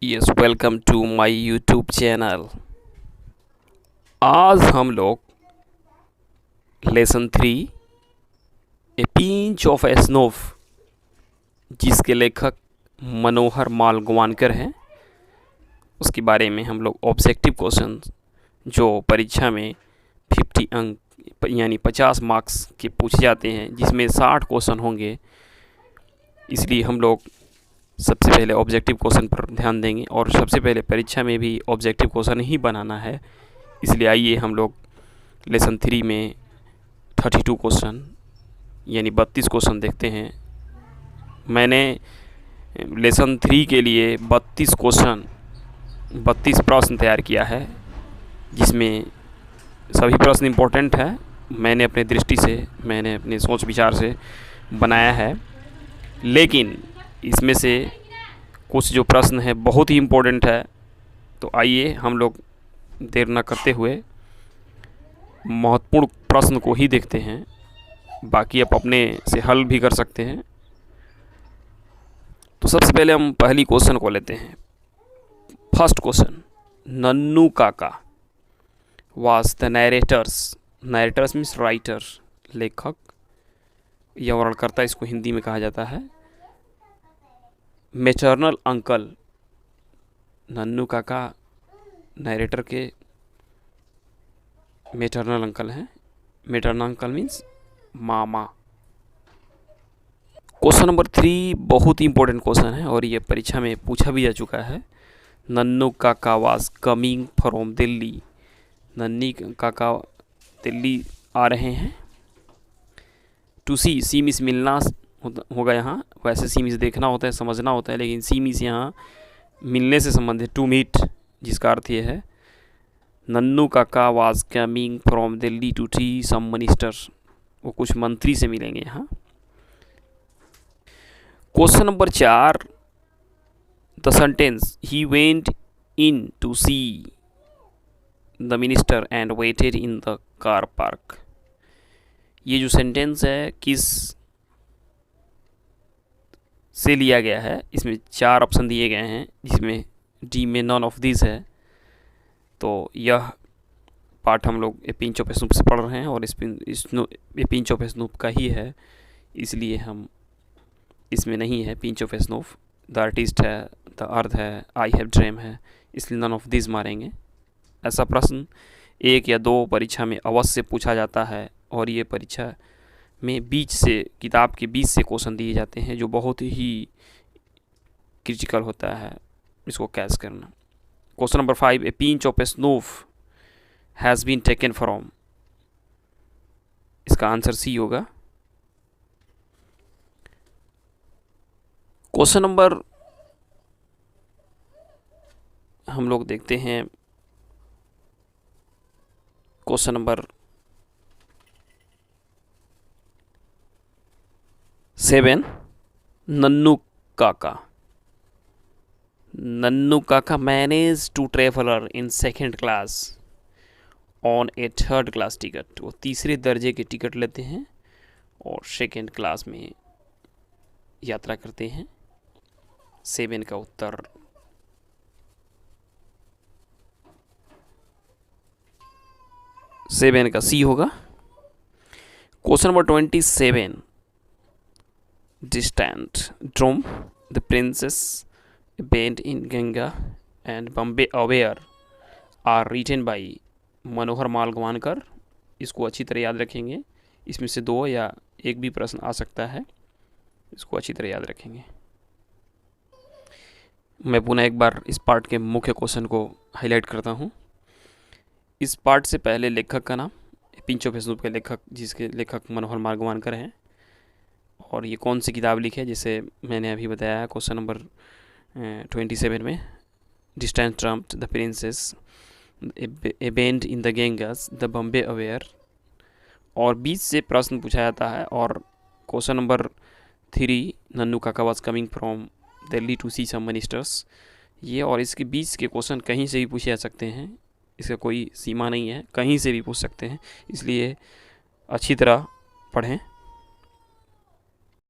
Yes, welcome to my YouTube channel. आज हम लोग lesson 3 a pinch of snuff, जिसके लेखक मनोहर मालगवानकर हैं, उसके बारे में हम लोग ऑब्जेक्टिव क्वेश्चन जो परीक्षा में 50 अंक यानी 50 मार्क्स के पूछे जाते हैं, जिसमें 60 क्वेश्चन होंगे, इसलिए हम लोग सबसे पहले ऑब्जेक्टिव क्वेश्चन पर ध्यान देंगे और सबसे पहले परीक्षा में भी ऑब्जेक्टिव क्वेश्चन ही बनाना है। इसलिए आइए हम लोग लेसन 3 में 32 क्वेश्चन यानी 32 क्वेश्चन देखते हैं। मैंने लेसन 3 के लिए 32 क्वेश्चन 32 प्रश्न तैयार किया है, जिसमें सभी प्रश्न इम्पोर्टेंट है। मैंने अपने दृष्टि से, मैंने अपने सोच विचार से बनाया है, लेकिन इसमें से कुछ जो प्रश्न है बहुत ही इम्पोर्टेंट है। तो आइए हम लोग देर न करते हुए महत्वपूर्ण प्रश्न को ही देखते हैं, बाकी आप अपने से हल भी कर सकते हैं। तो सबसे पहले हम पहली क्वेश्चन को लेते हैं। First question, Nannu Kaka was the narrator's means writer, लेखक या वर्णनकर्ता इसको हिंदी में कहा जाता है। मैटरनल अंकल, नन्नू काका नरेटर के मैटरनल अंकल हैं। मैटरनल अंकल मीन्स मामा। क्वेश्चन नंबर 3 बहुत ही इंपॉर्टेंट क्वेश्चन है और ये परीक्षा में पूछा भी जा चुका है। Nannu Kaka was coming from Delhi, नन्नी काका दिल्ली आ रहे हैं। टू सी मीन्स मिलना होगा यहाँ, वैसे सी मीन्स देखना होता है, समझना होता है, लेकिन सी मीन्स यहाँ मिलने से संबंधित, टू मीट, जिसका अर्थ ये है Nannu Kaka was coming from Delhi to see some minister, वो कुछ मंत्री से मिलेंगे यहाँ। Question number 4, the sentence he went in to see the minister and waited in the car park, ये जो सेंटेंस है किस से लिया गया है? इसमें 4 ऑप्शन दिए गए हैं, जिसमें डी में नॉन ऑफ दिस है। तो यह पार्ट हम लोग ए पिंच ऑफ स्नूप से पढ़ रहे हैं और ए पिंच ऑफ स्नूप का ही है, इसलिए हम इसमें नहीं है pinch of snoop. The artist है, द अर्थ है, आई हैव ड्रीम है, इसलिए नॉन ऑफ दिस मारेंगे। ऐसा प्रश्न 1 या 2 परीक्षा में अवश्य पूछा जाता है और ये परीक्षा में बीच से, किताब के बीच से क्वेश्चन दिए जाते हैं, जो बहुत ही क्रिटिकल होता है इसको कैच करना। Question number 5, a pinch of snuff has been taken from, इसका आंसर सी होगा। क्वेश्चन नंबर हम लोग देखते हैं, question number 7, Nannu Kaka manage to traveller in second class on a third class ticket, वो तीसरे दर्जे के टिकट लेते हैं और सेकेंड क्लास में यात्रा करते हैं। 7 का उत्तर सेवन का सी होगा। Question number 27, distant drum, the princess, band in Ganga and Bombay Aware are written by मनोहर मालगवानकर, इसको अच्छी तरह याद रखेंगे। इसमें से 2 या 1 भी प्रश्न आ सकता है, इसको अच्छी तरह याद रखेंगे। मैं पुनः एक बार इस पार्ट के मुख्य क्वेश्चन को हाईलाइट करता हूँ। इस पार्ट से पहले लेखक का नाम, पिंच ऑफ स्नूप के लेखक, जिसके लेखक मनोहर मालगवानकर हैं, और ये कौन सी किताब लिखी है, जिसे मैंने अभी बताया क्वेश्चन नंबर 27 में, distance trump, the princess, a band in the Ganges, the Bombay aware, और बीच से प्रश्न पूछा जाता है। और question number 3, Nannu Kaka was coming from Delhi to see some ministers, ये और इसके बीच के क्वेश्चन कहीं से भी पूछे जा सकते हैं, इसका कोई सीमा नहीं है, कहीं से भी पूछ सकते हैं, इसलिए अच्छी तरह पढ़ें।